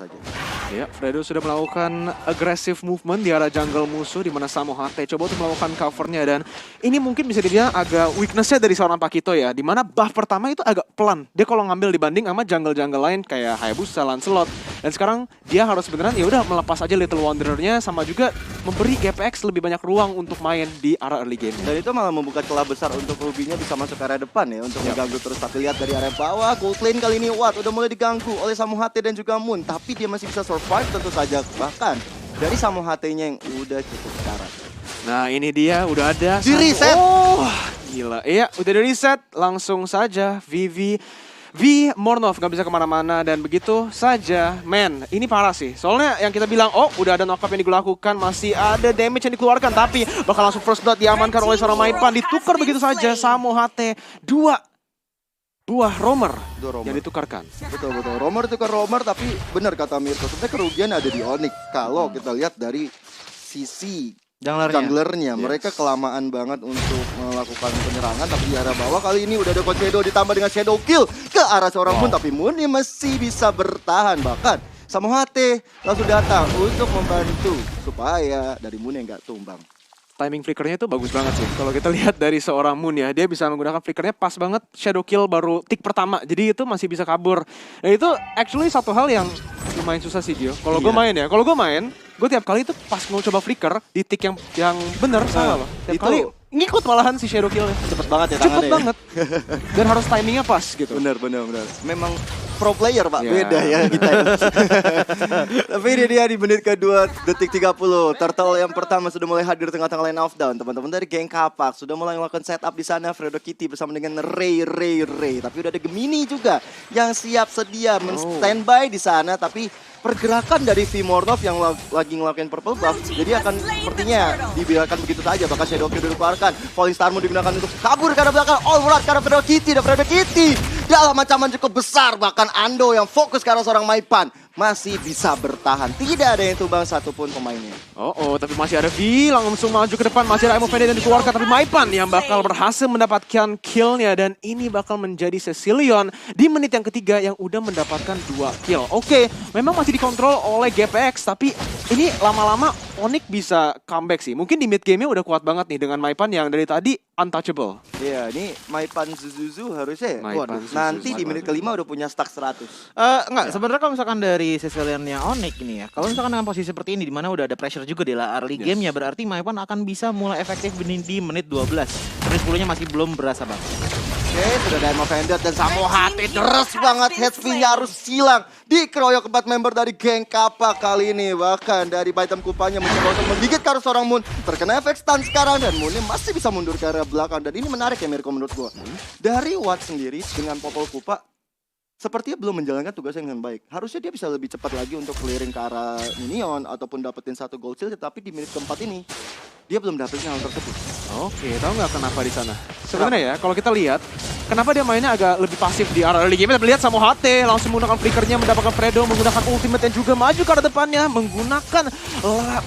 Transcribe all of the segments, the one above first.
saja. Ya, Fredo sudah melakukan aggressive movement di arah jungle musuh di mana Samo HT coba untuk melakukan covernya dan ini mungkin bisa dibilang agak weakness-nya dari seorang Pakito ya, di mana buff pertama itu agak pelan. Dia kalau ngambil dibanding sama jungle-jungle lain kayak Hayabusa, Lancelot. Dan sekarang dia harus beneran ya udah melepas aja Little Wanderer-nya sama juga memberi GPX lebih banyak ruang untuk main di arah early game. Dan itu malah membuka celah besar untuk Ruby-nya bisa masuk ke area depan ya untuk mengganggu terus. Tapi lihat dari area bawah, gold lane kali ini udah mulai diganggu oleh Samo HT dan juga Moon. Tapi dia masih bisa survive tentu saja. Bahkan dari Samo HT-nya yang udah cukup karat. Nah ini dia udah ada Di reset. Oh gila, iya udah di reset. Langsung saja V Mornov gak bisa kemana-mana dan begitu saja. Man, ini parah sih. Soalnya yang kita bilang, oh udah ada knock up yang dilakukan, masih ada damage yang dikeluarkan. Tapi bakal langsung first blood diamankan oleh seorang Maipan. Ditukar begitu saja, Samo HT. Dua buah roamer yang ditukarkan. Betul. Roamer itu ke roamer, tapi benar kata Mirko. Sebenarnya kerugian ada di Onyx. Kalau kita lihat dari sisi junglernya, mereka kelamaan banget untuk melakukan penyerangan. Tapi di arah bawah kali ini udah ada Coach Shadow ditambah dengan Shadow Kill ke arah seorang Moon. Tapi Moon ini masih bisa bertahan. Bahkan Samo HT langsung datang untuk membantu supaya dari Moon yang gak tumbang. Timing flickernya itu bagus banget sih. Kalau kita lihat dari seorang Moon ya, dia bisa menggunakan flickernya pas banget. Shadow Kill baru tick pertama, jadi itu masih bisa kabur. Nah itu actually satu hal yang lumayan susah sih Gio. Kalau gue main ya, gue tiap kali itu pas mau coba flicker di tick yang bener salah loh. Tiap itu kali ngikut malahan si Shadow Kill-nya. cepet banget ya Cepet tangannya. banget. Dan harus timingnya pas gitu. Bener. Memang pro player Pak, Ya. beda ya kita. Tapi ini dia di menit kedua detik 30. Turtle yang pertama sudah mulai hadir tengah-tengah line off down. Teman-teman dari geng Kapak sudah mulai melakukan setup di sana. Fredo Kitty bersama dengan Ray. Tapi udah ada Gemini juga yang siap sedia men-standby di sana. Tapi pergerakan dari V Mornov yang lagi ngelakuin purple buff, jadi akan sepertinya dibiarkan begitu saja. Bahkan Shadow Kill dikeluarkan, Falling Star Moon digunakan untuk kabur ke arah belakang. All right, karena Fredo Kitty dan Fredo Kitty dalam ancaman cukup besar. Bahkan Ando yang fokus ke arah seorang Maipan masih bisa bertahan. Tidak ada yang tumbang satupun pemainnya. Tapi masih ada V langsung maju ke depan. Masih ada Emo Vendetta yang dikeluarkan. Tapi Maipan yang bakal berhasil mendapatkan kill-nya. Dan ini bakal menjadi Cecilion di menit yang ketiga yang udah mendapatkan 2 kill. Oke, memang masih dikontrol oleh GPX. Tapi ini lama-lama Onyx bisa comeback sih. Mungkin di mid game-nya udah kuat banget nih dengan Maipan yang dari tadi untouchable. Iya, ini Maipan Zuzuzu harusnya ya. Maipan Waduh, Zuzuzu. nanti di menit kelima udah punya stack 100. Enggak, sebenarnya kalau misalkan dari Cecilion-nya Onyx ini ya, kalau misalkan dengan posisi seperti ini di mana udah ada pressure juga di early game-nya, berarti Maipan akan bisa mulai efektif di menit 12. Menit 10-nya masih belum berasa banget. Oke, sudah ada Emo Vendetta dan Samo HT deres banget. HP-nya harus silang. Dikeroyok 4 member dari geng Kapak kali ini. Bahkan dari Baitam Kupanya mencoba untuk menggigit ke arah seorang Moon. Terkena efek stun sekarang dan Moon masih bisa mundur ke arah belakang. Dan ini menarik ya Mirko menurut gua. Dari Watt sendiri dengan Popol Kupa sepertinya belum menjalankan tugasnya dengan baik. Harusnya dia bisa lebih cepat lagi untuk clearing ke arah minion ataupun dapetin 1 gold shield. Tapi di menit keempat ini dia belum dapetin hal tersebut. Oke, tahu nggak kenapa di sana? Sebenarnya ya, kalau kita lihat, kenapa dia mainnya agak lebih pasif di arah early game. Kita lihat Samo HT langsung menggunakan flickernya, mendapatkan Fredo, menggunakan ultimate dan juga maju ke arah depannya, menggunakan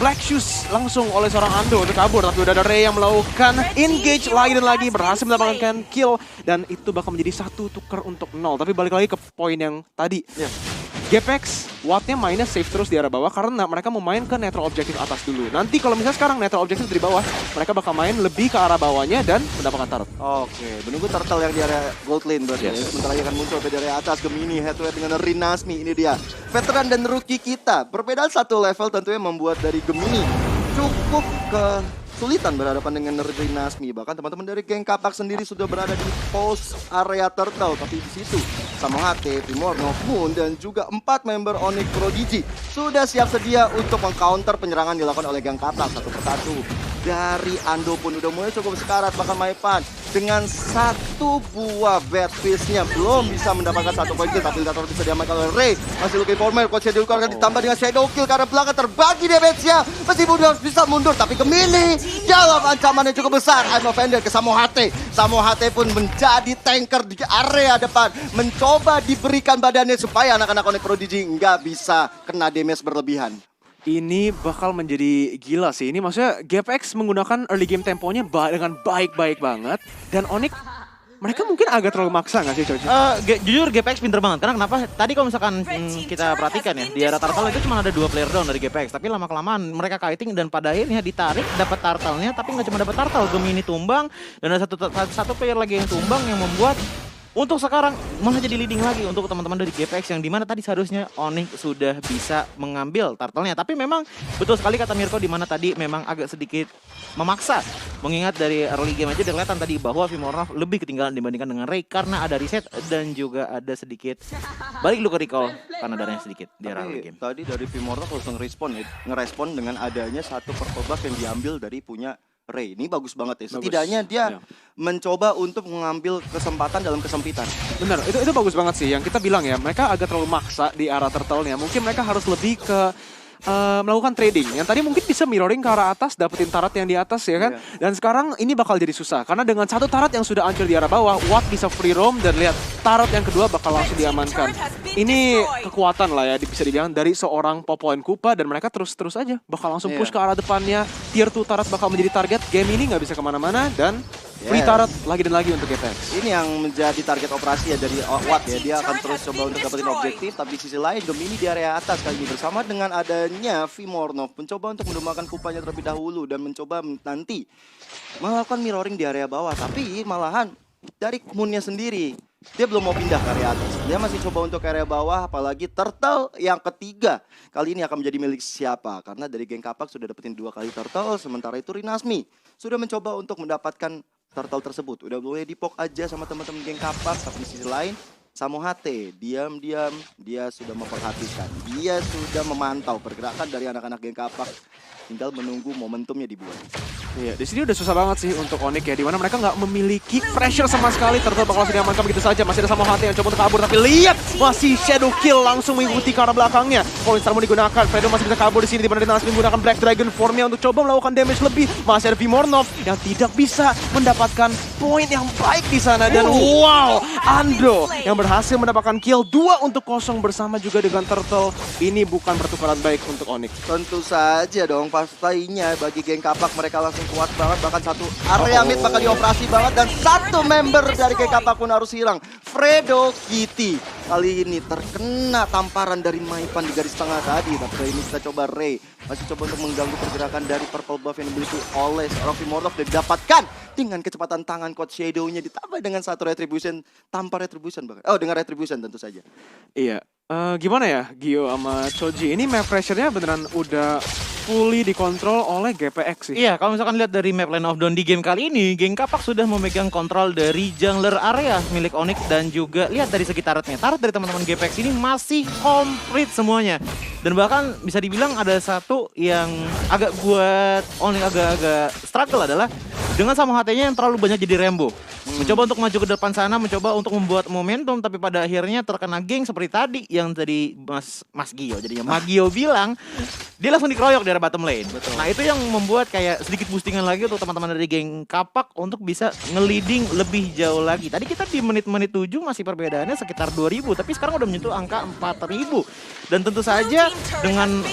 Black Shoes langsung oleh seorang Ando untuk kabur. Tapi udah ada Ray yang melakukan engage lagi dan lagi, berhasil mendapatkan kill. Dan itu bakal menjadi 1 tukar untuk 0. Tapi balik lagi ke poin yang tadi. GPX, Wattnya mainnya safe terus di arah bawah karena mereka mau main ke netral objektif atas dulu. Nanti kalau misalnya sekarang netral objektif dari bawah, mereka bakal main lebih ke arah bawahnya dan mendapatkan turret. Oke, menunggu turtle yang di area gold lane berarti. Sementara akan muncul dari area atas Gemini head to head dengan Rinasmi. Ini dia veteran dan rookie kita. Perbedaan 1 level tentunya membuat dari Gemini cukup kesulitan berhadapan dengan Rinasmi. Bahkan teman-teman dari geng Kapak sendiri sudah berada di post area turtle. Tapi di situ Samo HT, Primorno, Moon, dan juga 4 member Onyx Prodigy sudah siap sedia untuk mengcounter penyerangan dilakukan oleh geng Kapak satu persatu. Dari Ando pun udah mulai cukup sekarat, bahkan Maipan dengan 1 buah bad fish-nya belum bisa mendapatkan 1 poin kill. Tapi Lidator bisa diamankan oleh Ray. Masih looking for more, Coach Shadow akan ditambah dengan Shadow Kill karena belakang terbagi damage-nya. Meskipun dia harus bisa mundur, tapi Gemini dalam ancaman yang cukup besar. I'm offended ke Samo HT. Samo HT pun menjadi tanker di area depan, mencoba diberikan badannya supaya anak-anak Onyx Prodigy nggak bisa kena damage berlebihan. Ini bakal menjadi gila sih. Ini maksudnya GPX menggunakan early game temponya dengan baik-baik banget. Dan Onyx mereka mungkin agak terlalu maksa nggak sih Coach? Jujur GPX pinter banget, karena kenapa? Tadi kalau misalkan kita perhatikan ya, di era turtle itu cuma ada 2 player down dari GPX, tapi lama-kelamaan mereka kiting dan pada akhirnya ditarik dapat turtle-nya, tapi nggak cuma dapat turtle, Gemini tumbang, dan ada satu player lagi yang tumbang yang membuat untuk sekarang malah jadi leading lagi untuk teman-teman dari GPX yang dimana tadi seharusnya Onyx sudah bisa mengambil turtle-nya. Tapi memang betul sekali kata Mirko dimana tadi memang agak sedikit memaksa. Mengingat dari early game aja udah kelihatan tadi bahwa Vimornov lebih ketinggalan dibandingkan dengan Ray karena ada reset dan juga ada sedikit balik lu ke recall karena darahnya sedikit di early game. Tadi dari Vimornov langsung ngerespon dengan adanya satu purple buff yang diambil dari punya Ray. Ini bagus banget ya. Setidaknya dia mencoba untuk mengambil kesempatan dalam kesempitan. Bener, itu bagus banget sih. Yang kita bilang ya, mereka agak terlalu maksa di arah turtle-nya. Mungkin mereka harus lebih ke melakukan trading. Yang tadi mungkin bisa mirroring ke arah atas, dapetin tarat yang di atas ya kan. Dan sekarang ini bakal jadi susah. Karena dengan satu tarat yang sudah hancur di arah bawah, Watt bisa free roam dan lihat tarat yang kedua bakal langsung diamankan. Ini kekuatan lah ya, bisa dibilang dari seorang Popoen Kupa dan mereka terus aja bakal langsung push ke arah depannya. Tier 2 tarat bakal menjadi target. Game ini nggak bisa kemana-mana dan free tarat lagi dan lagi untuk GPX. Ini yang menjadi target operasi ya dari Watt ya. Dia akan terus coba untuk dapetin objektif. Tapi di sisi lain Gemini di area atas kali ini bersama dengan adanya Vimornov mencoba untuk mendomakan Kupanya terlebih dahulu dan mencoba nanti melakukan mirroring di area bawah. Tapi malahan dari Moonnya sendiri dia belum mau pindah ke area atas. Dia masih coba untuk ke area bawah, apalagi turtle yang ketiga kali ini akan menjadi milik siapa? Karena dari geng Kapak sudah dapetin 2 kali turtle, sementara itu Rinasmi sudah mencoba untuk mendapatkan turtle tersebut. Udah boleh dipok aja sama teman-teman geng Kapak, tapi di sisi lain Samo HT diam-diam dia sudah memperhatikan, dia sudah memantau pergerakan dari anak-anak geng Kapak, tinggal menunggu momentumnya dibuat. Iya, di sini udah susah banget sih untuk Onyx ya, dimana mereka nggak memiliki pressure sama sekali. Turtle bakal langsung diamankan begitu saja. Masih ada Samo HT yang coba untuk kabur, tapi lihat masih shadow kill langsung mengikuti ke arah belakangnya. Point Star mau digunakan, Fredo masih bisa kabur di sini, dimana Rinasmi menggunakan Black Dragon formnya untuk coba melakukan damage lebih. Masih ada Vimornov yang tidak bisa mendapatkan point yang baik di sana dan wow, Ando yang berhasil mendapatkan kill 2-0 bersama juga dengan Turtle. Ini bukan pertukaran baik untuk Onyx. Tentu saja dong, pastinya bagi geng Kapak mereka langsung kuat banget, bahkan satu area mid bakal dioperasi banget dan satu member dari geng Kapak pun harus hilang. Fredo Kitty kali ini terkena tamparan dari Maipan di garis tengah tadi, tapi kali ini kita coba Ray masih coba untuk mengganggu pergerakan dari purple buff yang dimiliki oleh seorang Vimornov dan didapatkan dengan kecepatan tangan Code Shadow-nya ditambah dengan satu retribution tanpa retribution bahkan. Oh, dengan retribution tentu saja. Iya. Gimana ya Gio sama Choji, ini map pressure-nya beneran udah fully dikontrol oleh GPX sih. Iya, kalau misalkan lihat dari map Land of Dawn di game kali ini, geng Kapak sudah memegang kontrol dari jungler area milik Onyx dan juga lihat dari segi taratnya. Tarat dari teman-teman GPX ini masih komplit semuanya. Dan bahkan bisa dibilang ada satu yang agak buat Onyx agak struggle adalah dengan Samo HT-nya yang terlalu banyak jadi Rembo. Mencoba untuk maju ke depan sana, mencoba untuk membuat momentum, tapi pada akhirnya terkena geng seperti tadi yang tadi Mas Gio, jadinya Magio bilang, dia langsung dikeroyok dari bottom lane. Betul. Nah itu yang membuat kayak sedikit boostingan lagi untuk teman-teman dari geng Kapak untuk bisa nge-leading lebih jauh lagi. Tadi kita di menit-menit 7 masih perbedaannya sekitar 2000, tapi sekarang udah menyentuh angka 4000. Dan tentu saja dengan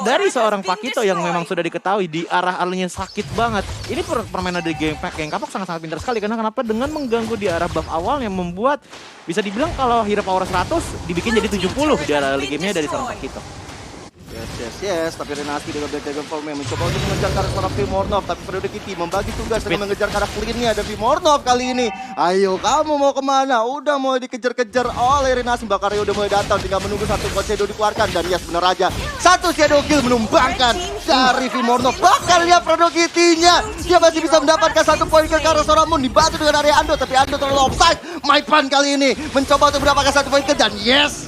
dari seorang Pakito yang memang sudah diketahui di arah alnya sakit banget. Ini permainan dari geng Kapak sangat-sangat pintar sekali, karena kenapa? Dengan mengganggu di arah buff awal yang membuat bisa dibilang kalau hero power 100 dibikin jadi 70 di arah early game-nya dari seorang Pakito. Yes, tapi Renasmi dengan Black Dragon formnya mencoba untuk mengejar karakter seorang Vimornov, tapi Fredo Kitty membagi tugas dengan mengejar karakter ini ada Vimornov kali ini. Ayo kamu mau kemana? Udah mau dikejar-kejar oleh Renasmi, Bakario udah mulai datang, tinggal menunggu satu Code Shadow dikeluarkan dan yes bener aja. Satu Shadow Kill menumbangkan dari Vimornov. Bahkan lihat Fredo Kitty-nya, dia masih bisa mendapatkan satu poin ke karakter seorang Moon, dibantu dengan area Ando, tapi Ando terlalu offside. Maipan kali ini mencoba untuk mendapatkan satu poin ke dan yes.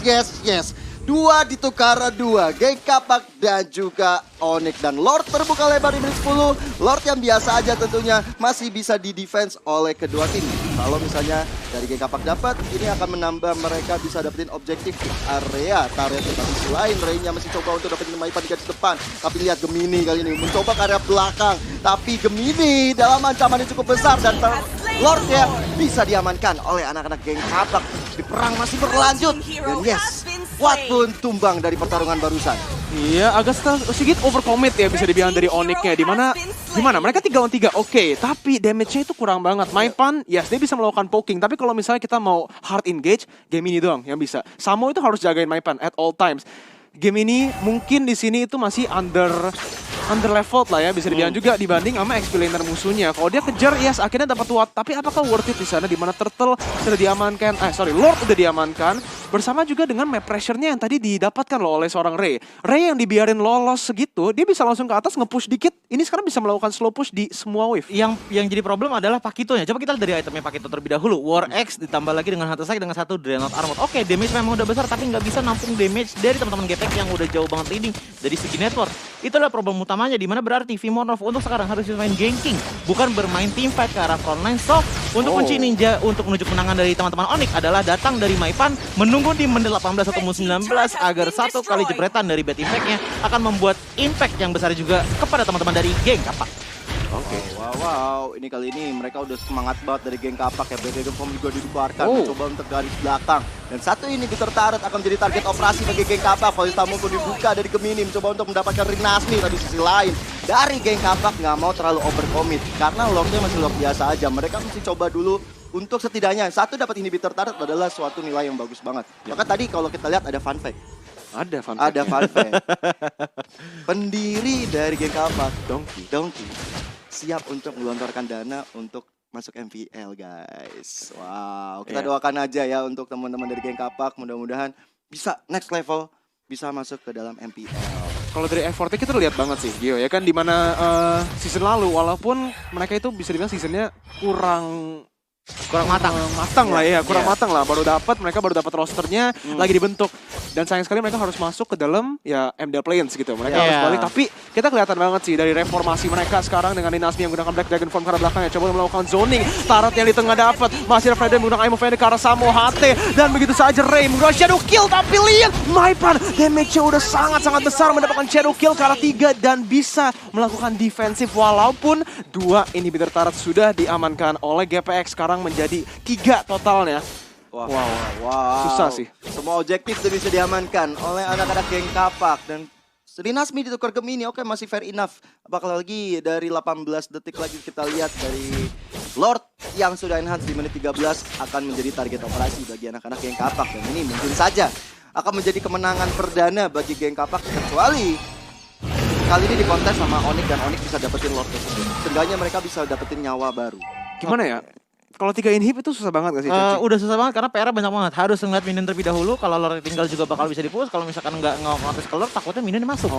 2 ditukar 2, geng Kapak dan juga Onyx dan Lord terbuka lebar di menit 10. Lord yang biasa aja tentunya masih bisa di defense oleh kedua tim. Kalau misalnya dari geng Kapak dapat, ini akan menambah mereka bisa dapetin objektif di area turret. Tapi selain Ray-nya masih coba untuk dapetin Maipan di garis depan. Tapi lihat Gemini kali ini mencoba ke area belakang. Tapi Gemini dalam ancaman yang cukup besar dan Lord ya bisa diamankan oleh anak-anak geng Kapak. Di perang masih berlanjut dan yes, Watt pun tumbang dari pertarungan barusan. Iya, agak sedikit overcommit ya bisa dibilang dari Onyx-nya. Gimana? Mereka 3 on 3, oke. Tapi damage-nya itu kurang banget. Maipan, yes, dia bisa melakukan poking. Tapi kalau misalnya kita mau hard engage, game ini doang yang bisa. Samo itu harus jagain Maipan at all times. Game ini mungkin di sini itu masih under leveled lah ya, bisa dibilang juga dibanding sama XP laner musuhnya. Kalau dia kejar, yes, akhirnya dapat Watt. Tapi apakah worth it di sana di mana Turtle sudah diamankan? Lord udah diamankan. Bersama juga dengan map pressure-nya yang tadi didapatkan loh oleh seorang Ray. Ray yang dibiarin lolos segitu, dia bisa langsung ke atas nge-push dikit. Ini sekarang bisa melakukan slow push di semua wave. Yang jadi problem adalah Pakitonya. Coba kita lihat dari itemnya Pakito terlebih dahulu. War X ditambah lagi dengan Hunter Strike dengan 1 Dreadnought Armor. Oke, damage memang udah besar tapi nggak bisa nampung damage dari teman-teman GPX yang udah jauh banget leading dari segi network. Itu adalah problem utamanya, di mana berarti Vimonov untuk sekarang harus bermain ganking, bukan bermain teamfight ke arah frontline. So, untuk kunci ninja untuk menuju kemenangan dari teman-teman Onyx adalah datang dari Maipan, menunggu di menit 18 atau 19 agar satu kali jepretan dari Bad Impact-nya akan membuat impact yang besar juga kepada teman-teman dari geng Kapak. Oke. Wow. Ini kali ini mereka udah semangat banget dari geng Kapak ya. Dragon Form juga dibubarkan, mencoba untuk garis belakang. Dan satu ini Bitter Turret akan menjadi target operasi bagi geng Kapak. Falstamu pun dibuka dari Gemini, mencoba untuk mendapatkan Ring Nasmi. Tadi sisi lain dari geng Kapak nggak mau terlalu overcommit karena Lordnya masih Lord biasa aja. Mereka mesti coba dulu untuk setidaknya satu dapat inhibitor turret adalah suatu nilai yang bagus banget. Maka tadi kalau kita lihat ada fun fact. Ada fun fact. Pendiri dari geng Kapak, Donkey, siap untuk melontarkan dana untuk masuk MPL, guys. Wow, kita doakan aja ya untuk teman-teman dari geng Kapak, mudah-mudahan bisa next level, bisa masuk ke dalam MPL. Kalau dari effortnya kita lihat banget sih, Gio, ya kan, dimana season lalu walaupun mereka itu bisa dibilang seasonnya kurang matang lah, mereka baru dapat rosternya lagi dibentuk, dan sayang sekali mereka harus masuk ke dalam ya MDL Plains gitu, mereka harus balik. Tapi kita kelihatan banget sih dari reformasi mereka sekarang dengan Dinasmi yang menggunakan Black Dragon Form ke arah belakangnya, coba melakukan zoning, Turret yang di tengah dapat, masih ada Fredo menggunakan Imo Fender ke arah Samo HT, dan begitu saja Ray menggunakan Shadow Kill. Tapi lihat Maipan, damage-nya udah sangat-sangat besar, mendapatkan Shadow Kill ke arah 3 dan bisa melakukan defensif walaupun 2 inhibitor turret sudah diamankan oleh GPX. Sekarang menjadi 3 totalnya. Wow. Susah sih. Semua objektif sudah bisa diamankan oleh anak-anak geng Kapak dan Rinasmi ditukar Gemini. Oke, masih fair enough. Apalagi dari 18 detik lagi kita lihat dari Lord yang sudah enhance di menit 13 akan menjadi target operasi bagi anak-anak geng Kapak, dan ini mungkin saja akan menjadi kemenangan perdana bagi geng Kapak, kecuali kali ini dikontes sama Onyx dan Onyx bisa dapetin Lord tersebut. Seenggaknya mereka bisa dapetin nyawa baru. Gimana ya? Kalau 3 inhib itu susah banget gak sih? Udah susah banget karena PR banyak banget. Harus ngeliat minion terlebih dahulu. Kalau Lord tinggal juga bakal bisa di-push. Kalau misalkan nggak ngotis ke Lord, takutnya minion masuk.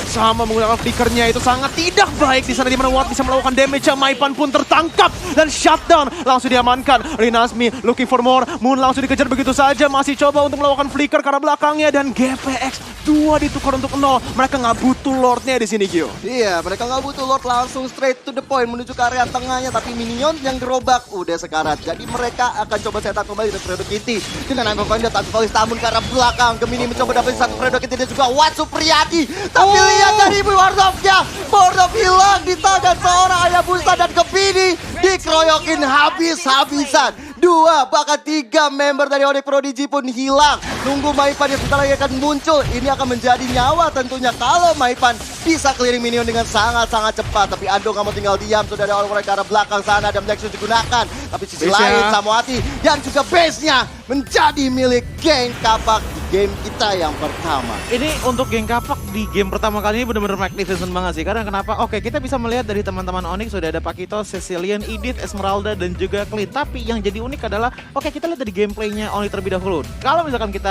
Sama menggunakan flickernya itu sangat tidak baik di sana, di mana Watt bisa melakukan damage. Maipan pun tertangkap dan shutdown, langsung diamankan. Rinasmi looking for more, Moon langsung dikejar begitu saja, masih coba untuk melakukan flicker ke arah belakangnya, dan GPX 2 ditukar untuk 0. Mereka nggak butuh Lordnya di sini, Gio. Iya, mereka nggak butuh Lord, langsung straight to the point menuju ke area tengahnya, tapi minion yang gerobak udah sekarat. Jadi mereka akan coba setup kembali dari Fredo Kitty dengan Imo Fender tanpa Falstamu ke arah belakang. Gemini mencoba dapetin satu Fredo Kitty dan juga Watt Supriyadi. Tapi lihat dari Ward of hilang di tangan seorang Hayabusa, dan Gemini dikeroyokin habis-habisan. 2 bahkan 3 member dari Onyx Prodigy pun hilang. Nunggu Maipan yang sebentar lagi akan muncul. Ini akan menjadi nyawa tentunya kalau Maipan bisa clearing minion dengan sangat-sangat cepat. Tapi Ando nggak mau tinggal diam, sudah ada orang ke arah belakang sana dan Nexus digunakan. Tapi sisi lain Samoati dan juga base-nya menjadi milik geng Kapak di game kita yang pertama. Ini untuk geng Kapak di game pertama kali ini benar-benar magnificent banget sih. Karena kenapa? Oke, kita bisa melihat dari teman-teman Onyx sudah ada Pakito, Cecilian, Edith, Esmeralda, dan juga Clint. Tapi yang jadi unik adalah, oke, kita lihat dari gameplaynya Onyx terlebih dahulu. Kalau misalkan kita